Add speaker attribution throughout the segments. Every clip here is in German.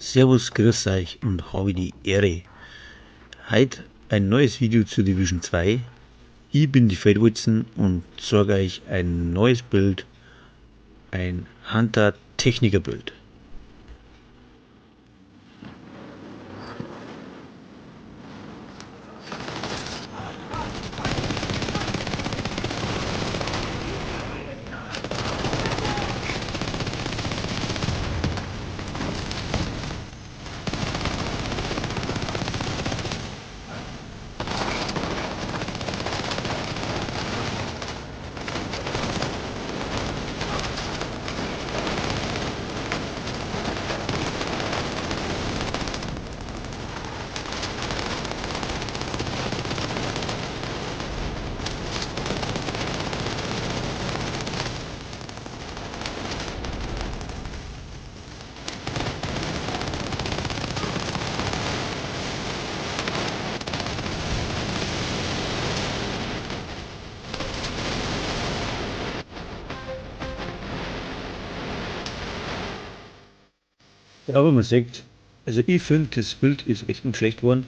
Speaker 1: Servus, grüß euch und habe die Ehre. Heute ein neues Video zu Division 2. Ich bin die Feldwutzen und zeige euch ein neues Bild, ein Hunter Techniker Bild. Ja, aber man sieht, also ich finde, das Bild ist echt nicht schlecht geworden.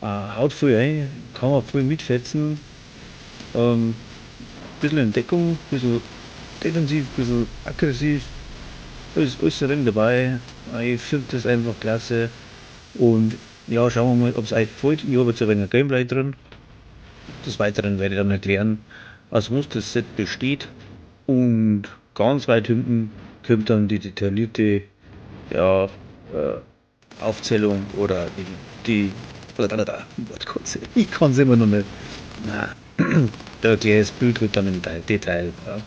Speaker 1: Haut viel ein, kann man viel mitfetzen. Bisschen Entdeckung, bisschen defensiv, bisschen aggressiv. Alles drin dabei. Ich finde das einfach klasse. Und ja, schauen wir mal, ob es euch gefällt. Ich habe jetzt ein wenig Gameplay drin. Des Weiteren werde ich dann erklären, aus was das Set besteht. Und ganz weit hinten kommt dann die detaillierte, ja, Aufzählung oder die Wortkotze. Ich kann es immer noch nicht. Na, da erkläre ich das Bild wird dann im Detail. Ja.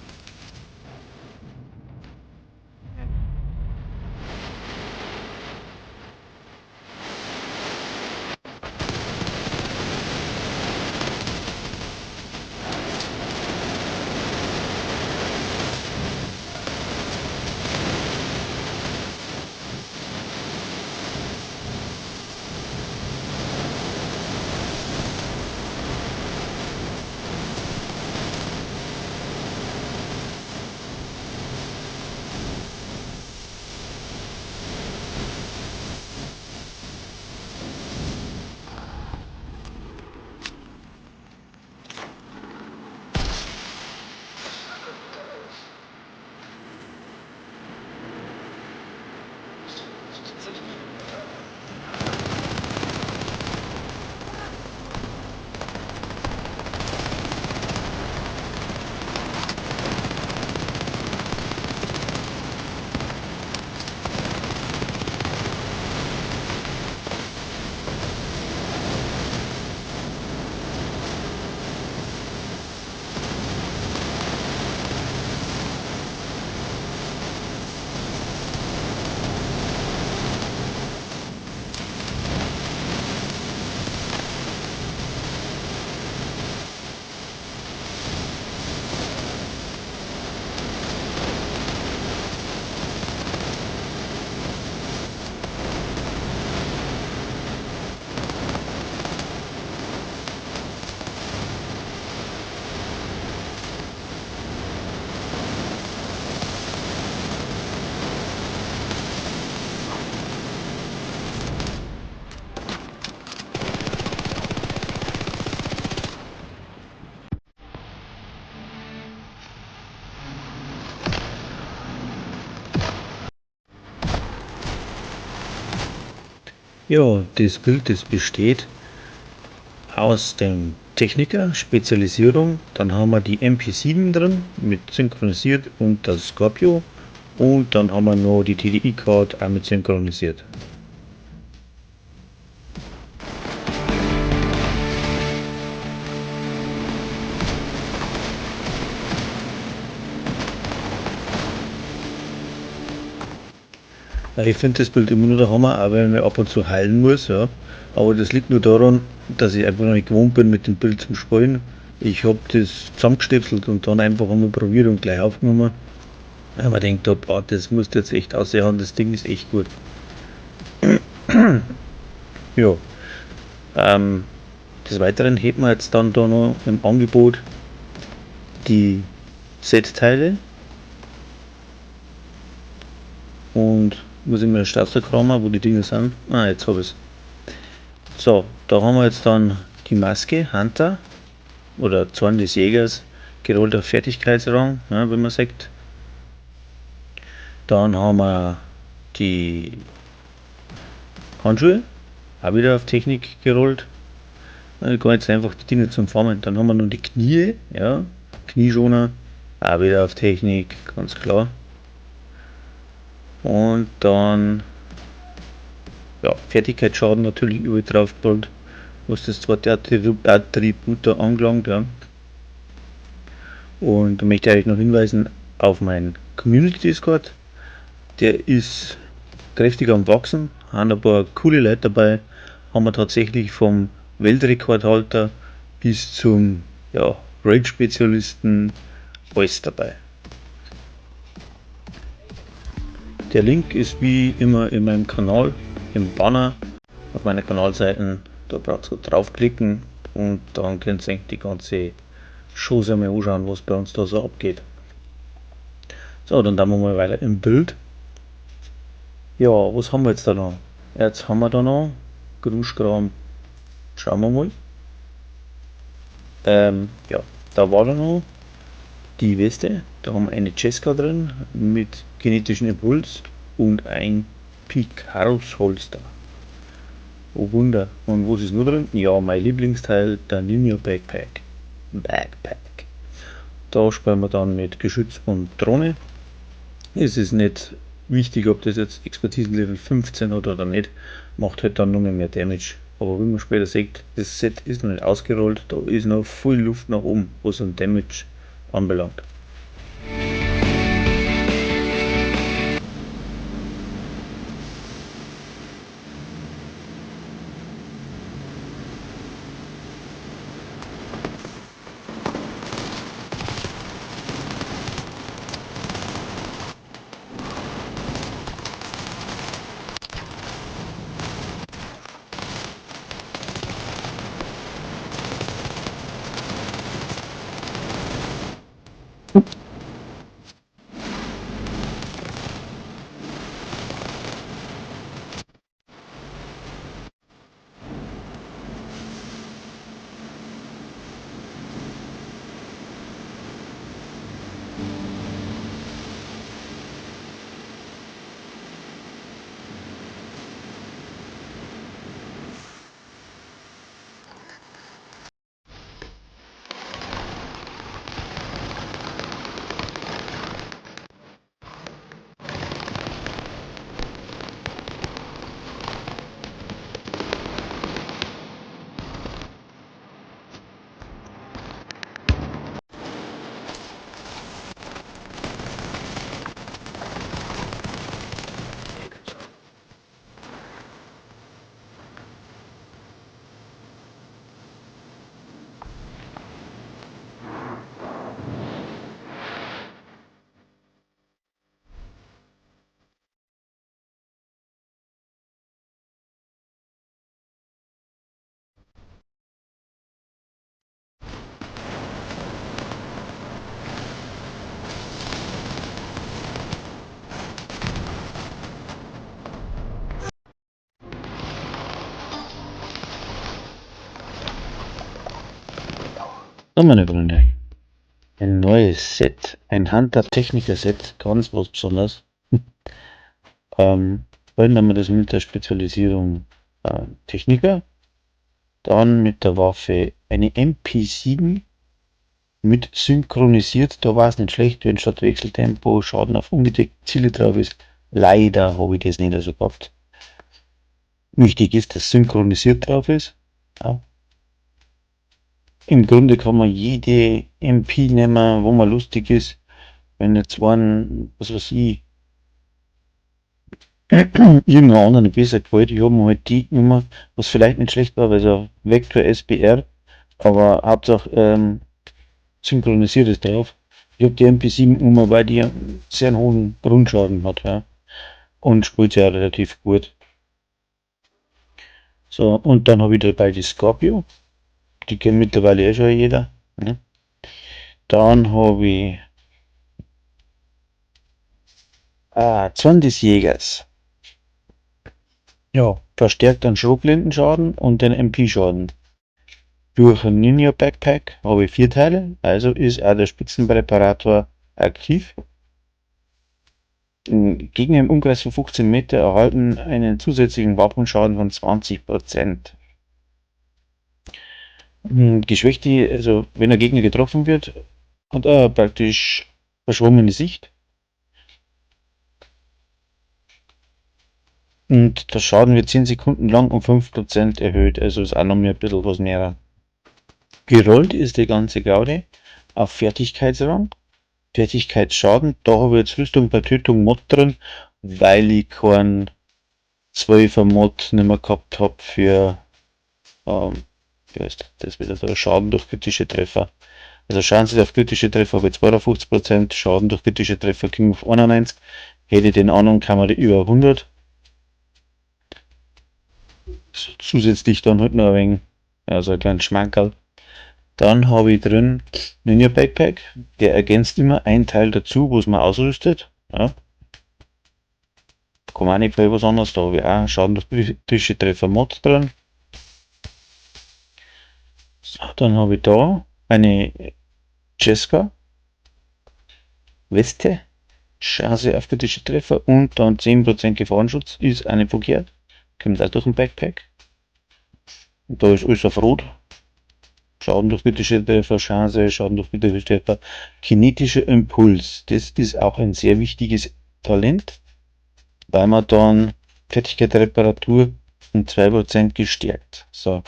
Speaker 1: Ja, das Bild, das besteht aus dem Techniker, Spezialisierung, dann haben wir die MP7 drin mit synchronisiert und das Scorpio und dann haben wir noch die TDI-Card auch mit synchronisiert. Ja, ich finde das Bild immer nur der Hammer, auch wenn man ab und zu heilen muss, ja. Aber das liegt nur daran, dass ich einfach noch nicht gewohnt bin, mit dem Bild zu spielen. Ich habe das zusammengestöpselt und dann einfach einmal probiert und gleich aufgenommen. Weil man denkt, oh, das musst du jetzt echt aussehen, das Ding ist echt gut. Ja, ähm, des Weiteren hätten wir jetzt dann da noch im Angebot die Set-Teile und muss ich mir Starter kramen, wo die Dinge sind. Ah, jetzt habe ich es. So, da haben wir jetzt dann die Maske, Hunter oder Zorn des Jägers, gerollter Fertigkeitsrang, ja, wie man sagt. Dann haben wir die Handschuhe, auch wieder auf Technik gerollt. Ich kann jetzt einfach die Dinge zum Formen. Dann haben wir noch die Knie, ja, Knieschoner, auch wieder auf Technik, ganz klar. Und dann, ja, Fertigkeitsschaden natürlich überall drauf geholt, was das zweite Attribut da angelangt, ja. Und da möchte ich euch noch hinweisen auf meinen Community Discord. Der ist kräftig am Wachsen, haben ein paar coole Leute dabei, haben wir tatsächlich vom Weltrekordhalter bis zum, ja, Raid-Spezialisten alles dabei. Der Link ist wie immer in meinem Kanal, im Banner auf meiner Kanalseiten. Da braucht ihr draufklicken und dann könnt ihr die ganze Show einmal anschauen, was bei uns da so abgeht. So, dann wir mal weiter im Bild. Ja, was haben wir jetzt da noch? Jetzt haben wir da noch Gruschkram. Schauen wir mal. Ja, da war da noch die Weste. Da haben wir eine Cesca drin mit genetischen Impuls und ein Picaros-Holster. Oh Wunder. Und was ist nur drin? Ja, mein Lieblingsteil, der Ninja Backpack. Da spielen wir dann mit Geschütz und Drohne. Es ist nicht wichtig, ob das jetzt Expertisen-Level 15 hat oder nicht. Macht halt dann nur mehr Damage. Aber wie man später sieht, das Set ist noch nicht ausgerollt. Da ist noch viel Luft nach oben, was an Damage anbelangt. So, meine Freunde, ein neues Set, ein Hunter-Techniker-Set, ganz was Besonderes. Wollen wir das mit der Spezialisierung Techniker, dann mit der Waffe eine MP7 mit synchronisiert, da war es nicht schlecht, wenn statt Wechseltempo Schaden auf ungedeckte Ziele drauf ist. Leider habe ich das nicht so gehabt. Wichtig ist, dass synchronisiert drauf ist. Ja. Im Grunde kann man jede MP nehmen, wo man lustig ist. Wenn jetzt einen, was weiß ich, irgendeinen anderen besser gefällt, ich habe mir halt die Nummer, was vielleicht nicht schlecht war, weil es ein Vector SBR, aber Hauptsache synchronisiert ist drauf. Ich habe die MP7 Nummer, weil die einen sehr hohen Grundschaden hat, ja, und spielt ja relativ gut. So, und dann habe ich dabei die Scorpio, die kennt mittlerweile eh schon jeder. Ne? Dann habe ich Zorn des Jägers. Ja, verstärkt den Schrockblindenschaden und den MP-Schaden. Durch ein Ninja Backpack habe ich 4 Teile, also ist auch der Spitzenpräparator aktiv. Gegner im Umkreis von 15 Meter erhalten einen zusätzlichen Waffenschaden von 20%. Geschwächte, also wenn der Gegner getroffen wird, hat er praktisch verschwommene Sicht und der Schaden wird 10 Sekunden lang um 5% erhöht, also ist auch noch mehr ein bisschen was mehr. Gerollt ist die ganze Gaude auf Fertigkeitsrang. Fertigkeitsschaden, da habe ich jetzt Rüstung bei Tötung Mod drin, weil ich keinen 12er Mod nicht mehr gehabt habe für, wie heißt das wieder so, Schaden durch kritische Treffer. Also Chance auf kritische Treffer habe ich 52%, Schaden durch kritische Treffer ging auf 91, hätte ich den anderen kann man die über 100. Zusätzlich dann halt noch ein wenig, also ein kleines Schmankerl. Dann habe ich drin Ninja Backpack, der ergänzt immer ein Teil dazu, was man ausrüstet. Ja. Kann man auch nicht viel was anderes, da habe ich auch Schaden durch kritische Treffer Mod drin. So, dann habe ich da eine Jeska Weste, Chance auf kritische Treffer und dann 10% Gefahrenschutz, ist eine verkehrt. Kommt auch durch den Backpack. Und da ist alles auf Rot. Schaden durch kritische Treffer, Chance, Schaden durch kritische Treffer. Kinetischer Impuls, das ist auch ein sehr wichtiges Talent, weil man dann Fertigkeit Reparatur um 2% gestärkt. So,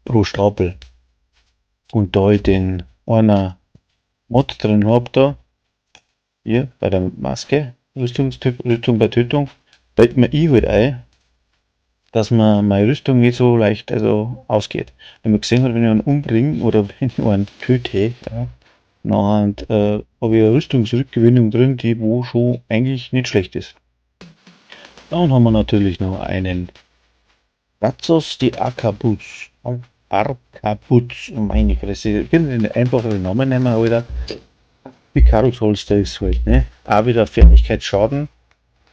Speaker 1: pro Stapel. Und da ich den einer Mod drin habe da, hier bei der Maske, Rüstungstyp, Rüstung bei Tötung, fällt mir halt ein, dass man meine Rüstung nicht so leicht also ausgeht. Wenn man gesehen hat, wenn ich einen umbringe oder wenn ich einen töte, ja, nachher habe ich eine Rüstungsrückgewinnung drin, die wo schon eigentlich nicht schlecht ist. Dann haben wir natürlich noch einen Ratsos die Arcabuz. Arcabuz, meine Fresse, einen einfacheren Namen nehmen, Alter. Picaros Holster ist halt, ne? Auch wieder Fertigkeitsschaden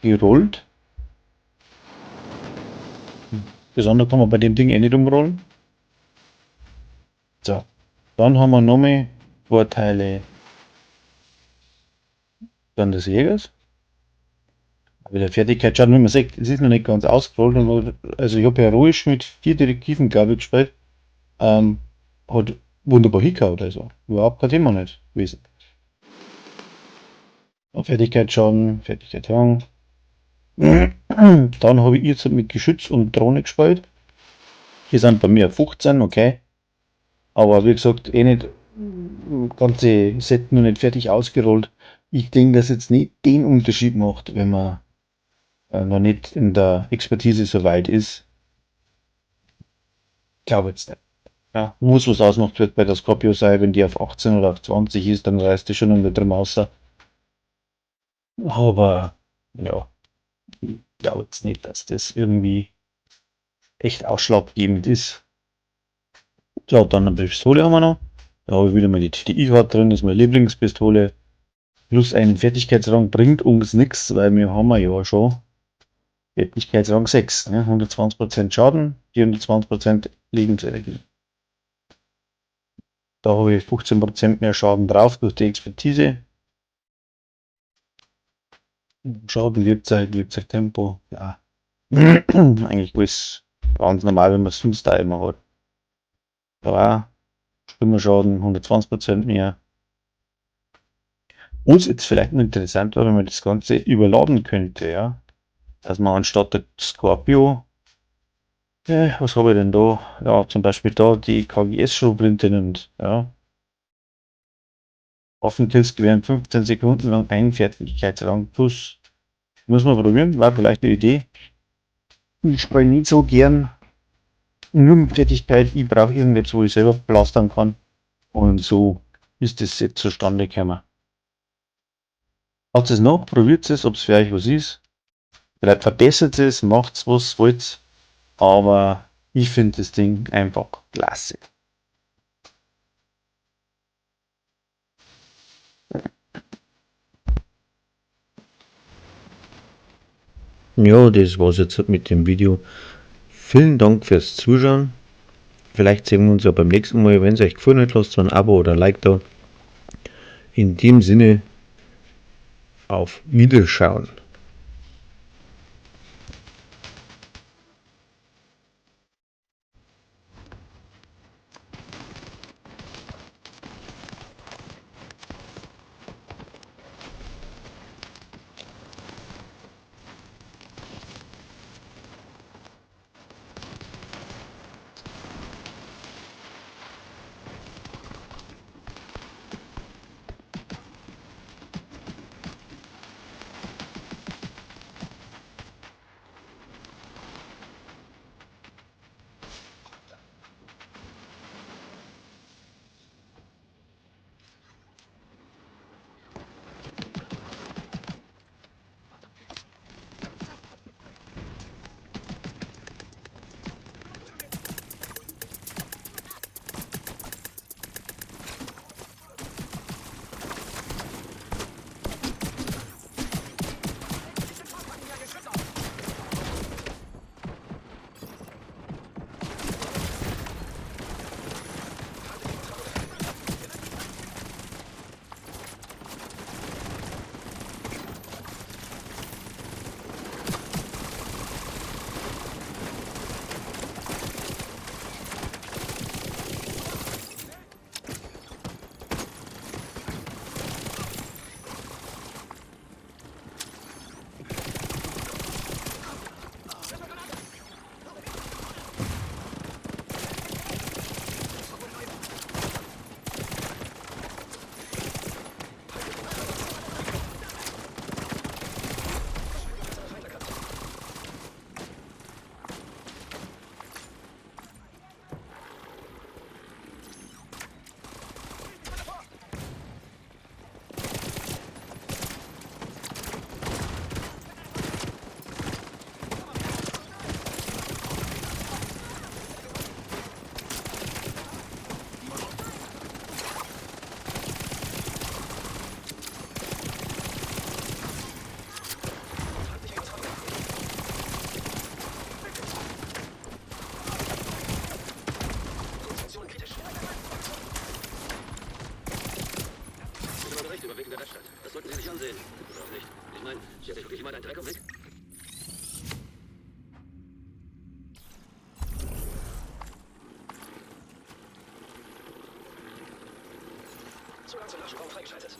Speaker 1: gerollt. Besonders kann man bei dem Ding eh nicht umrollen. So, dann haben wir nochmal Vorteile dann des Jägers. Wieder Fertigkeitsschaden, wie man sieht, es ist noch nicht ganz ausgerollt. Also ich habe heroisch mit 4 Direktiven, glaube ich, gespielt. Hat wunderbar hingehauen, also überhaupt kein Thema nicht gewesen. Fertigkeitsschaden, Fertigkeitsschaden. Dann habe ich jetzt mit Geschütz und Drohne gespielt. Hier sind bei mir 15, okay. Aber wie gesagt, eh nicht ganze Set noch nicht fertig ausgerollt. Ich denke, dass jetzt nicht den Unterschied macht, wenn man noch nicht in der Expertise so weit ist. Glaube jetzt nicht. Ja, muss was ausmacht, wird bei der Scorpio sein, wenn die auf 18 oder auf 20 ist, dann reißt die schon unter drin raus. Aber ja, ich glaube jetzt nicht, dass das irgendwie echt ausschlaggebend ist. Ja, dann eine Pistole haben wir noch. Da habe ich wieder mal die TDI-Card drin, das ist meine Lieblingspistole. Plus einen Fertigkeitsrang bringt uns nichts, weil wir haben ja schon Fertigkeitsrang 6. Ne? 120% Schaden, 420% Lebensenergie. Da habe ich 15% mehr Schaden drauf durch die Expertise. Schaden, Wirkzeit, Wirkzeittempo, ja. Eigentlich alles ganz normal, wenn man es 5 Timer hat. Ja, Stimmerschaden 120% mehr. Was jetzt vielleicht noch interessant wäre, wenn man das Ganze überladen könnte, ja. Dass man anstatt der Scorpio, was habe ich denn da? Ja, zum Beispiel da die KGS-Schrotflinte nimmt, ja. Waffenkills gewähren 15 Sekunden lang einen Fertigkeitsrang plus. Muss man probieren, war vielleicht eine Idee. Ich spiele nicht so gern nur mit Fertigkeit, ich brauche irgendetwas, wo ich selber plastern kann. Und so ist das Set zustande gekommen. Habt es noch, probiert es, ob es für euch was ist. Vielleicht verbessert es, macht was wollt. Aber ich finde das Ding einfach klasse. Ja, das war's jetzt mit dem Video. Vielen Dank fürs Zuschauen. Vielleicht sehen wir uns ja beim nächsten Mal. Wenn es euch gefallen hat, lasst ein Abo oder ein Like da. In dem Sinne, auf Wiederschauen.
Speaker 2: Überblick über der Stadt. Das sollten Sie sich ansehen. Oder auch nicht. Ich meine, stellt euch wirklich jemand einen Dreck am Weg? Zugang zum Laschenraum freigeschaltet.